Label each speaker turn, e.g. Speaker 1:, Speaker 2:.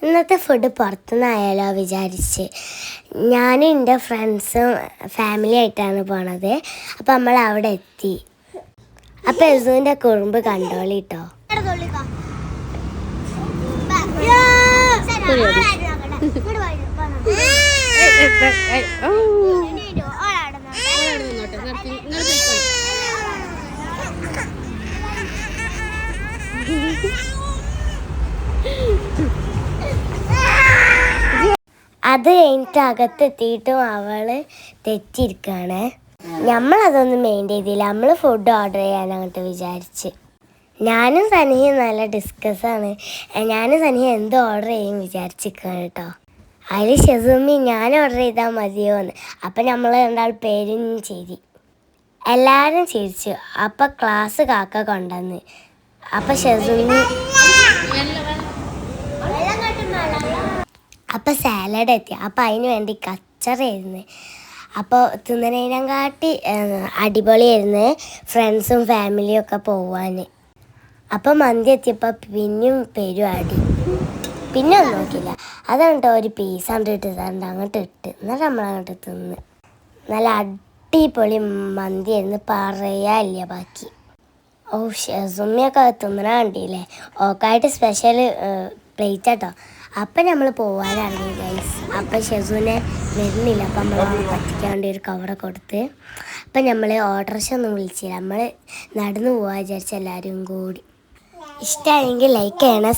Speaker 1: ഇന്നത്തെ ഫുഡ് പുറത്തുനിന്നായാലോ വിചാരിച്ച് ഞാനും എൻ്റെ ഫ്രണ്ട്സും ഫാമിലി ആയിട്ടാണ് പോണത്. അപ്പം നമ്മൾ അവിടെ എത്തി. അപ്പം യസുവിൻ്റെ കുറുമ്പ് കണ്ടോളി കേട്ടോ. അത് കഴിഞ്ഞിട്ട് അകത്തെത്തിയിട്ടും അവള് തെറ്റിയിരിക്കുകയാണ്. നമ്മളതൊന്നും മെയിൻ ചെയ്തില്ല. നമ്മൾ ഫുഡ് ഓർഡർ ചെയ്യാൻ അങ്ങോട്ട് വിചാരിച്ച്. ഞാനും സനിയും നല്ല ഡിസ്കസാണ്. ഞാനും സനിയും എന്ത് ഓർഡർ ചെയ്യും വിചാരിച്ചിരിക്കുകയാണ് കേട്ടോ. അതിൽ ഷെസുമ്മി ഞാൻ ഓർഡർ ചെയ്താൽ മതിയോന്ന്. അപ്പം നമ്മൾ രണ്ടാൾ പേരും ചിരി. എല്ലാവരും ചിരിച്ചു. അപ്പം ക്ലാസ് കാക്ക കൊണ്ടുവന്ന്. അപ്പം ഷെസുമ്മി അപ്പം സാലഡ് എത്തി. അപ്പം അതിന് വേണ്ടി കച്ചറായിരുന്നു. അപ്പോൾ തിന്നതിനെക്കാട്ടി അടിപൊളിയായിരുന്നു ഫ്രണ്ട്സും ഫാമിലിയും ഒക്കെ പോവാൻ. അപ്പം മന്തി എത്തിയപ്പോൾ പിന്നെയും പെരുവാടി. പിന്നെ ഒന്നും നോക്കില്ല. അതാണ് കേട്ടോ ഒരു പീസ് അങ്ങോട്ട് ഇട്ട് അങ്ങോട്ട് ഇട്ട് എന്നിട്ട് നമ്മളങ്ങോട്ട് തിന്ന്. നല്ല അടിപൊളി മന്തിയായിരുന്നു, പറയാനില്ല ബാക്കി. ഓ ഷെസുമ്മിയൊക്കെ തിന്നണ കണ്ടില്ലേ. ഓക്കായിട്ട് സ്പെഷ്യൽ പ്ലേറ്റ് കേട്ടോ. അപ്പം നമ്മൾ പോകാനിറങ്ങി ഗൈസ്. അപ്പം ഷെസുവിനെ വരുന്നില്ല. അപ്പം നമ്മൾ പറ്റിക്കാൻ വേണ്ടി ഒരു കവറൊക്കെ കൊടുത്ത്. അപ്പം നമ്മൾ ഓട്ടോറിക്ഷ ഒന്നും വിളിച്ചില്ല. നമ്മൾ നടന്നു പോകാൻ വിചാരിച്ച എല്ലാവരും കൂടി. ഇഷ്ടമായെങ്കിൽ ലൈക്ക് ചെയ്യണം,